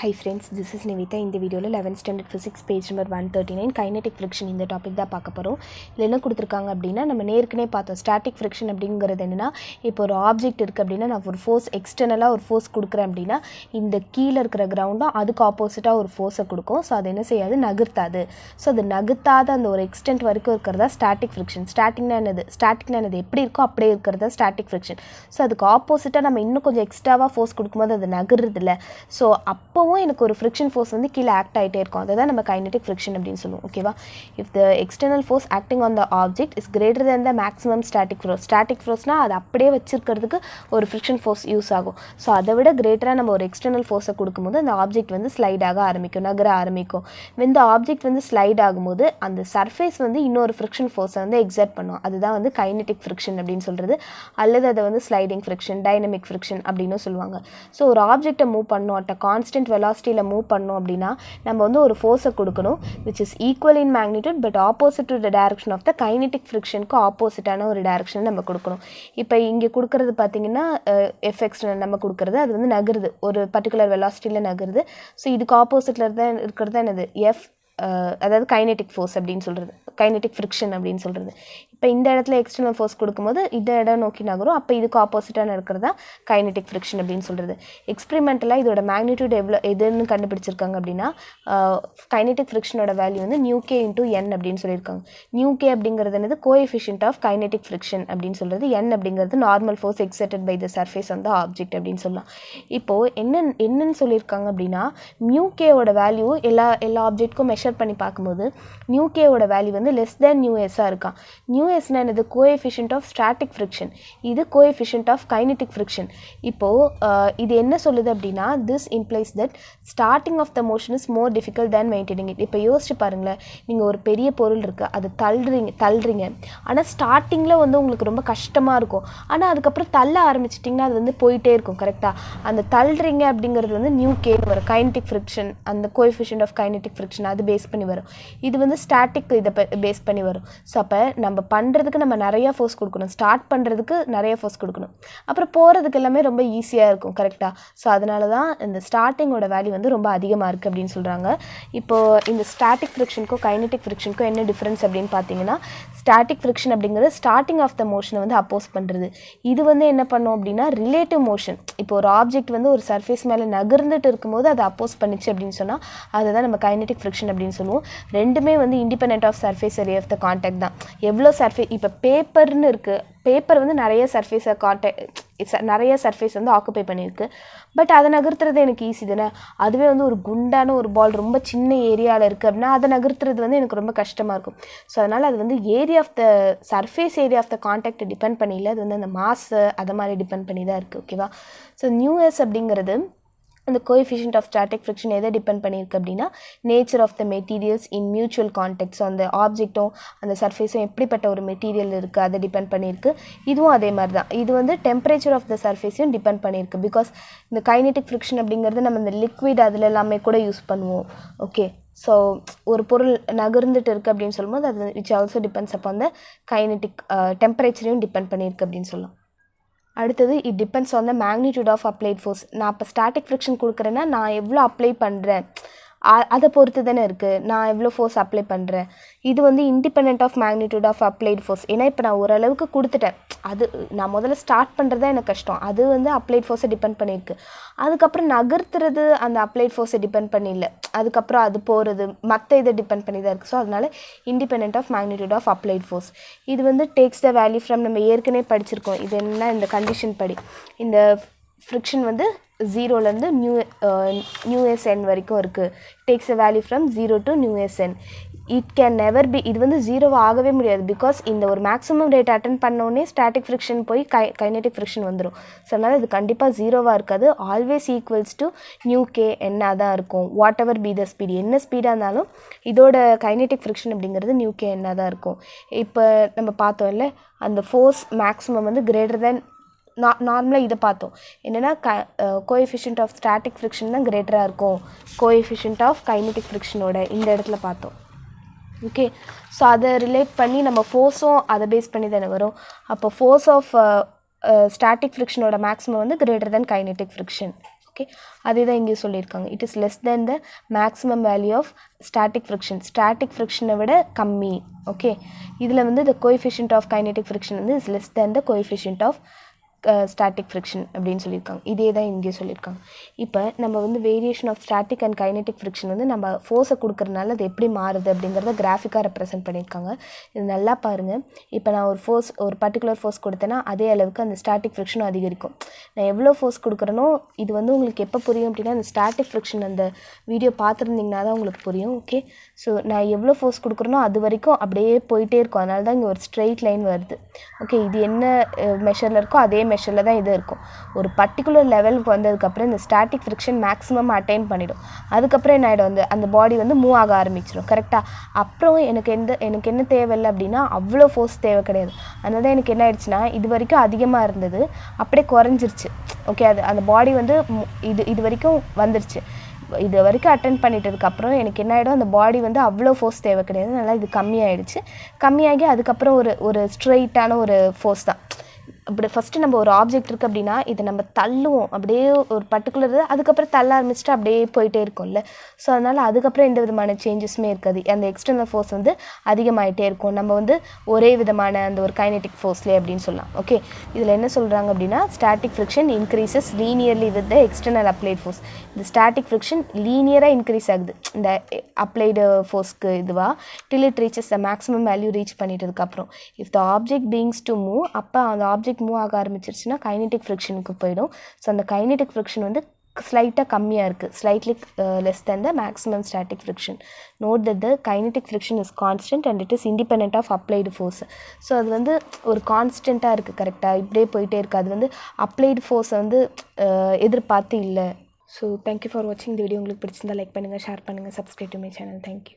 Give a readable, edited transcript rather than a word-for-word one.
Hi friends, this is Nivita. In the video 11th standard physics page number 139 kinetic friction இந்த topic தான் பார்க்க போகிறோம். இதில் என்ன கொடுத்துருக்காங்க அப்படின்னா நம்ம நேர்க்குனே பார்த்தோம் ஸ்டாட்டிக் ஃப்ரிக்ஷன் அப்படிங்கிறது என்னென்னா இப்போ ஒரு ஆப்ஜெக்ட் இருக்குது அப்படின்னா நான் ஒரு ஃபோர்ஸ் எக்ஸ்டர்னலாக ஒரு ஃபோர்ஸ் கொடுக்குறேன் அப்படின்னா இந்த கீழே இருக்கிற கிரவுண்டும் அதுக்கு ஆப்போசிட்டாக ஒரு ஃபோர்ஸை கொடுக்கும். ஸோ அது என்ன செய்யாது, நகர்த்தாது. ஸோ அது நகர்த்தாத அந்த ஒரு எக்ஸ்டென்ட் வரைக்கும் இருக்கிறதா ஸ்டாட்டிக் ஃப்ரிக்ஷன். ஸ்டாட்டிக்னா என்னது எப்படி இருக்கோ அப்படியே இருக்கிறதா ஸ்டாட்டிக் ஃப்ரிக்ஷன். ஸோ அதுக்கு ஆப்போசிட்டாக நம்ம இன்னும் கொஞ்சம் எக்ஸ்ட்ராவாக ஃபோர்ஸ் கொடுக்கும்போது அது நகருது இல்லை. ஸோ அப்போவும் எனக்கு ஒரு ஃப்ரிக்ஷன் ஃபோர்ஸ் வந்து கீழே ஆக்ட் ஆகிட்டே இருக்கும். அதை தான் நம்ம கைனெட்டிக் ஃப்ரிக்ஷன் அப்படின்னு சொல்லுவோம். ஓகேவா? If the external force acting on the object is greater than the maximum static force. Static ஃபோர்ஸ்னால் அது அப்படியே வச்சிருக்கிறதுக்கு ஒரு ஃப்ரிக்ஷன் ஃபோர்ஸ் யூஸ் ஆகும். ஸோ அதை விட கிரேட்டராக நம்ம ஒரு எக்ஸ்டர்னல் ஃபோர்ஸை கொடுக்கும்போது அந்த ஆப்ஜெக்ட் வந்து ஸ்லைட் ஆக ஆரம்பிக்கும், நகர ஆரம்பிக்கும். இந்த ஆப்ஜெக்ட் வந்து ஸ்லைட் ஆகும்போது அந்த சர்ஃபேஸ் வந்து இன்னொரு ஃப்ரிக்ஷன் ஃபோர்ஸை வந்து எக்ஸர்ட் பண்ணும். அதுதான் வந்து கைனெட்டிக் ஃப்ரிக்ஷன் அப்படின்னு சொல்கிறது. அல்லது அதை வந்து ஸ்லைடிங் ஃப்ரிக்ஷன், டைனமிக் ஃப்ரிக்ஷன் அப்படின்னு சொல்லுவாங்க. ஸோ ஒரு ஆப்ஜெக்டை மூவ் பண்ணோம், அட் கான்ஸ்டன்ட் வெலாசிட்டியில் மூவ் பண்ணோம் அப்படின்னா நம்ம வந்து ஒரு ஃபோர்ஸை கொடுக்கணும் which is equal in magnitude but opposite to the direction of the kinetic ஃப்ரிக்ஷனுக்கு ஆப்போசிட்டான ஒரு டைரக்ஷனை நம்ம கொடுக்கணும். இப்போ இங்கே கொடுக்குறது பார்த்தீங்கன்னா எஃப்எக்ஸ் நம்ம கொடுக்குறது அது வந்து நகருது, ஒரு பர்டிகுலர் வெலாசிட்டியில் நகருது. ஸோ இதுக்கு ஆப்போசிட்டில் தான் இருக்கிறது தான் என்னது, எஃப், அதாவது கைனெட்டிக் ஃபோர்ஸ் அப்படின்னு சொல்கிறது, கைனெட்டிக் ஃப்ரிக்ஷன் அப்படின்னு சொல்கிறது. இப்போ இந்த இடத்துல எக்ஸ்டர்னல் ஃபோர்ஸ் கொடுக்கும்போது இந்த இடம் நோக்கி நகரும், அப்போ இதுக்கு ஆப்போசிட்டாக இருக்கிறது தான் கைனெட்டிக் ஃப்ரிக்ஷன் அப்படின்னு சொல்கிறது. எக்ஸ்பெரிமெண்டலாக இதோட மேக்னிடியூட் எதுன்னு கண்டுபிடிச்சிருக்காங்க அப்படின்னா கைனெட்டிக் ஃப்ரிக்ஷனோட வேல்யூ வந்து நியூகே இன்டூ என் அப்படின்னு சொல்லியிருக்காங்க. நியூகே அப்படிங்கிறது என்னது, கோஎஃபிஷியன்ட் ஆஃப் கைனெட்டிக் ஃப்ரிக்ஷன் அப்படின்னு சொல்கிறது. என் அப்படிங்கிறது normal force exerted by the surface on the object அப்படின்னு சொல்லலாம். இப்போது என்னன்னு சொல்லியிருக்காங்க அப்படின்னா நியூகேவோட வேல்யூ எல்லா ஆப்ஜெக்ட்க்கும் மெஷர் பண்ணி பார்க்கும்போது நியூகேவோட வேல்யூ வந்து லெஸ் தேன் நியூஎஸ்ஸாக இருக்கான். நியூஎஸ்னா என்னது, கோஎஃபிஷியன்ட் ஆஃப் ஸ்டாட்டிக் ஃப்ரிக்ஷன், இது கோஎஃபிஷியன்ட் ஆஃப் கைனெட்டிக் ஃப்ரிக்ஷன். இப்போது இது என்ன சொல்லுது அப்படின்னா this implies that starting of the motion is more difficult than maintaining it. இப்போ யோசிச்சு பாருங்களேன், நீங்கள் ஒரு பெரிய பொருள் இருக்குது, அது தள்ளுறீங்க, ஆனால் ஸ்டார்டிங்கில் வந்து உங்களுக்கு ரொம்ப கஷ்டமாக இருக்கும், ஆனால் அதுக்கப்புறம் தள்ள ஆரம்பிச்சிட்டிங்கன்னா அது வந்து போயிட்டே இருக்கும். கரெக்டாக அந்த தள்ளுறீங்க அப்படிங்கிறது வந்து நியூகேன்னு வரும், கைனெட்டிக் ஃப்ரிக்ஷன், அந்த கோஎஃபிஷியன்ட் ஆஃப் கைனெட்டிக் ஃப்ரிக்ஷன் அது பேஸ் பண்ணி வரும். இது வந்து ஸ்டாட்டிக் இதை பேஸ் பண்ணி வரும். ஸோ அப்போ நம்ம பண்ணுறதுக்கு நம்ம நிறையா ஃபோர்ஸ் கொடுக்கணும், ஸ்டார்ட் பண்ணுறதுக்கு நிறைய ஃபோர்ஸ் கொடுக்கணும், அப்புறம் போகிறதுக்கு எல்லாமே ரொம்ப ஈஸியாக இருக்கும். கரெக்டாக? ஸோ அதனால தான் இந்த ஸ்டார்டிங்கோட வேல்யூ வந்து ரொம்ப அதிகமாக இருக்குது அப்படின்னு சொல்கிறாங்க. இப்போது இந்த ஸ்டாட்டிக் ஃப்ரிக்ஷனுக்கும் கைனெட்டிக் ஃப்ரிக்ஷனுக்கும் என்ன டிஃப்ரென்ஸ் அப்படின்னு பார்த்தீங்கன்னா ஸ்டாட்டிக் ஃப்ரிக்ஷன் அப்படிங்கிறது ஸ்டார்டிங் ஆஃப் த மோஷனை வந்து அப்போஸ் பண்ணுறது. இது வந்து என்ன பண்ணும் அப்படின்னா ரிலேட்டிவ் மோஷன். இப்போ ஒரு ஆப்ஜெக்ட் வந்து ஒரு சர்ஃபேஸ் மேலே நகர்ந்துட்டு இருக்கும்போது அதை அப்போஸ் பண்ணிச்சு அப்படின்னு சொன்னால் அதை தான் நம்ம கைனெட்டிக் ஃப்ரிக்ஷன் அப்படின்னு சொல்லுவோம். ரெண்டுமே வந்து independent of surface area of the contact தான். எவ்வளோ சர்ஃபேஸ், இப்போ பேப்பர்னு இருக்குது, பேப்பர் வந்து நிறைய சர்ஃபேஸ் வந்து ஆக்குப்பை பண்ணியிருக்கு, பட் அதை நகர்த்துறது எனக்கு ஈஸி தானே. அதுவே வந்து ஒரு குண்டான ஒரு பால் ரொம்ப சின்ன ஏரியாவில் இருக்குது அப்படின்னா அதை நகர்த்துறது வந்து எனக்கு ரொம்ப கஷ்டமாக இருக்கும். ஸோ அதனால் அது வந்து area of the surface area of the contact depend பண்ணியில, அது வந்து அந்த மாஸு அதை மாதிரி டிபெண்ட் பண்ணி தான் இருக்குது. ஓகேவா? ஸோ நியூஎஸ் அப்படிங்கிறது அந்த கோஎஃபிஷியன்ட் ஆஃப் ஸ்டாட்டிக் ஃப்ரிக்ஷன் எதை டிபெண்ட் பண்ணியிருக்கு அப்படின்னா nature of the materials in mutual contact. So அந்த ஆப்ஜெக்ட்டும் அந்த சர்ஃபேஸும் எப்படிப்பட்ட ஒரு மெட்டீரியல் இருக்குது அதை டிபெண்ட் பண்ணியிருக்கு. இதுவும் அதே மாதிரி தான், இது வந்து டெம்பரேச்சர் ஆஃப் த சர்ஃபேஸையும் டிபெண்ட் பண்ணியிருக்கு. பிகாஸ் இந்த கைனெட்டிக் ஃப்ரிக்ஷன் அப்படிங்கிறது நம்ம இந்த லிக்விட் அதில் எல்லாமே கூட யூஸ் பண்ணுவோம். ஓகே, ஸோ ஒரு பொருள் நகர்ந்துட்டு இருக்குது அப்படின்னு சொல்லும்போது அது which also depends upon the kinetic டெம்பரேச்சரையும் டிபெண்ட் பண்ணியிருக்கு அப்படின்னு சொல்லலாம். அடுத்தது it depends on the magnitude of applied force. நான் இப்போ ஸ்டாட்டிக் ஃப்ரிக்ஷன் கொடுக்குறேன்னா நான் எவ்வளோ அப்ளை பண்ணுறேன் அதை பொறுத்து தானே இருக்குது, நான் எவ்வளோ ஃபோர்ஸ் அப்ளை பண்ணுறேன். இது வந்து independent of magnitude of applied force. ஏன்னா இப்போ நான் ஓரளவுக்கு கொடுத்துட்டேன், அது நான் முதல்ல ஸ்டார்ட் பண்ணுறது தான் எனக்கு கஷ்டம், அது வந்து அப்ளைட் ஃபோர்ஸை டிபெண்ட் பண்ணியிருக்கு. அதுக்கப்புறம் நகர்த்துறது அந்த அப்ளைட் ஃபோர்ஸை டிபெண்ட் பண்ணியில்ல, அதுக்கப்புறம் அது போகிறது மற்ற இதை டிபெண்ட் பண்ணி தான் இருக்குது. ஸோ அதனால் independent of magnitude of applied force. இது வந்து டேக்ஸ் த வேல்யூ ஃப்ரம், நம்ம ஏற்கனவே படிச்சிருக்கோம். இது என்ன, இந்த கண்டிஷன் படி இந்த ஃப்ரிக்ஷன் வந்து 0லேருந்து நியூஎஸ்என் வரைக்கும் இருக்குது. Takes a value from 0 to mu s N. It can never be, இது வந்து 0 ஆகவே முடியாது. பிகாஸ் இந்த ஒரு மேக்ஸிமம் ரேட் அட்டன் பண்ணோடனே ஸ்டாட்டிக் ஃப்ரிக்ஷன் போய் கைனெட்டிக் ஃப்ரிக்ஷன் வந்துடும். ஸோ அதனால் இது கண்டிப்பாக 0வாக இருக்காது. ஆல்வேஸ் ஈக்குவல்ஸ் டு நியூகே என்ன தான் இருக்கும். What ever be the speed, என்ன ஸ்பீடாக இருந்தாலும் இதோட கைனெட்டிக் ஃப்ரிக்ஷன் அப்படிங்கிறது நியூகே என்ன தான் இருக்கும். இப்போ நம்ம பார்த்தோம் இல்லை, அந்த ஃபோர்ஸ் மேக்ஸிமம் வந்து கிரேட்டர் தேன் நார்மலாக இதை பார்த்தோம் என்னென்னா கோஎஃபிஷியன்ட் ஆஃப் ஸ்டாட்டிக் ஃப்ரிக்ஷன் தான் கிரேட்டராக இருக்கும் கோஎஃபிஷியன்ட் ஆஃப் கைனெட்டிக் ஃப்ரிக்ஷனோட இந்த இடத்துல பார்த்தோம். ஓகே, ஸோ அதை ரிலேட் பண்ணி நம்ம ஃபோர்ஸும் அதை பேஸ் பண்ணி தானே வரும். அப்போ ஃபோர்ஸ் ஆஃப் ஸ்டாட்டிக் ஃப்ரிக்ஷனோட மேக்ஸிமம் வந்து greater than kinetic friction. Okay. Okay, அதே தான் இங்கே சொல்லியிருக்காங்க. It is less then the maximum value of static friction. Static ஃப்ரிக்ஷனை விட கம்மி. ஓகே, இதில் வந்து the coefficient of kinetic friction வந்து is less then the coefficient of static friction அப்படின்னு சொல்லியிருக்காங்க. இதே தான் இங்கே சொல்லியிருக்காங்க. இப்போ நம்ம வந்து variation of static and kinetic friction வந்து நம்ம ஃபோர்ஸை கொடுக்குறதுனால அது எப்படி மாறுது அப்படிங்கிறத கிராஃபிக்காக ரெப்ரசென்ட் பண்ணியிருக்காங்க. இது நல்லா பாருங்கள். இப்போ நான் ஒரு பர்டிகுலர் ஃபோர்ஸ் கொடுத்தேன்னா அதே அளவுக்கு அந்த ஸ்டாட்டிக் ஃப்ரிக்ஷனும் அதிகரிக்கும். நான் எவ்வளோ ஃபோர்ஸ் கொடுக்குறேனோ இது வந்து உங்களுக்கு எப்போ புரியும் அப்படின்னா அந்த ஸ்டாட்டிக் ஃப்ரிக்ஷன் அந்த வீடியோ பார்த்துருந்தீங்கன்னா தான் உங்களுக்கு புரியும். ஓகே, ஸோ நான் எவ்வளோ ஃபோர்ஸ் கொடுக்குறேனோ அது வரைக்கும் அப்படியே போயிட்டே இருக்கும். அதனால தான் இங்கே ஒரு ஸ்ட்ரெயிட் லைன் வருது. ஓகே, இது என்ன மெஷரில் இருக்கோ அதே மெஷரில் தான் இது இருக்கும். ஒரு பர்டிகுலர் லெவலுக்கு வந்ததுக்கப்புறம் இந்த ஸ்டாட்டிக் ஃப்ரிக்ஷன் மேக்ஸிமம் அட்டைன் பண்ணிடும். அதுக்கப்புறம் என்ன ஆகிடும், அந்த பாடி வந்து மூவ் ஆக ஆரம்பிச்சிடும். கரெக்டாக? அப்புறம் எனக்கு என்ன தேவையில்லை அப்படின்னா அவ்வளோ ஃபோர்ஸ் தேவை கிடையாது. அதனால தான் எனக்கு என்ன ஆயிடுச்சுன்னா இது வரைக்கும் அதிகமாக இருந்தது அப்படியே குறைஞ்சிருச்சு. ஓகே, அந்த பாடி வந்து இது வரைக்கும் வந்துருச்சு. இது வரைக்கும் அட்டென்ட் பண்ணிட்டதுக்கப்புறம் எனக்கு என்ன ஆகிடும், அந்த பாடி வந்து அவ்வளோ ஃபோர்ஸ் தேவை கிடையாது. அதனால் இது கம்மியாகிடுச்சு. கம்மியாகி அதுக்கப்புறம் ஒரு ஸ்ட்ரெயிட்டான ஒரு ஃபோர்ஸ் தான். அப்படி ஃபஸ்ட்டு நம்ம ஒரு ஆப்ஜெக்ட் இருக்குது அப்படின்னா இதை நம்ம தள்ளுவோம் அப்படியே ஒரு பர்டிகுலர், அதுக்கப்புறம் தள்ள ஆரம்பிச்சுட்டு அப்படியே போயிட்டே இருக்கும்ல. ஸோ அதனால் அதுக்கப்புறம் எந்த விதமான சேஞ்சஸுமே இருக்காது. அந்த எக்ஸ்டர்னல் ஃபோர்ஸ் வந்து அதிகமாகிட்டே இருக்கும். நம்ம வந்து ஒரே விதமான அந்த ஒரு கைனெட்டிக் ஃபோர்ஸ்லேயே அப்படின்னு சொல்லலாம். ஓகே, இதில் என்ன சொல்கிறாங்க அப்படின்னா static friction increases linearly with the external applied force. இந்த ஸ்டாட்டிக் ஃப்ரிக்ஷன் லீனியராக இன்க்ரீஸ் ஆகுது இந்த அப்ளைடு ஃபோர்ஸ்க்கு இதுவாக till it reaches the maximum value reach பண்ணிட்டதுக்கப்புறம். If the object begins to move, அப்போ அந்த ஆப்ஜெக்ட் மூவ் ஆக ஆரம்பிச்சிருச்சுன்னா கைனெட்டிக் ஃப்ரிக்ஷனுக்கு போயிடும். ஸோ அந்த கைனெட்டிக் ஃப்ரிக்ஷன் வந்து ஸ்லைட்டாக கம்மியாக இருக்குது, slightly less then the maximum static friction. Note that the kinetic friction is constant and it is independent of applied force. So அது வந்து ஒரு கான்ஸ்டண்ட்டாக இருக்குது. கரெக்டாக இப்படியே போயிட்டே இருக்குது. அது வந்து அப்ளைடு ஃபோர்ஸை வந்து எதிர்பார்த்து இல்லை. ஸோ தேங்க்யூ ஃபார் வாட்சிங் இந்த வீடியோ. உங்களுக்கு பிடிச்சிருந்தா லைக் பண்ணுங்கள், ஷேர் பண்ணுங்கள், subscribe to my channel. Thank you.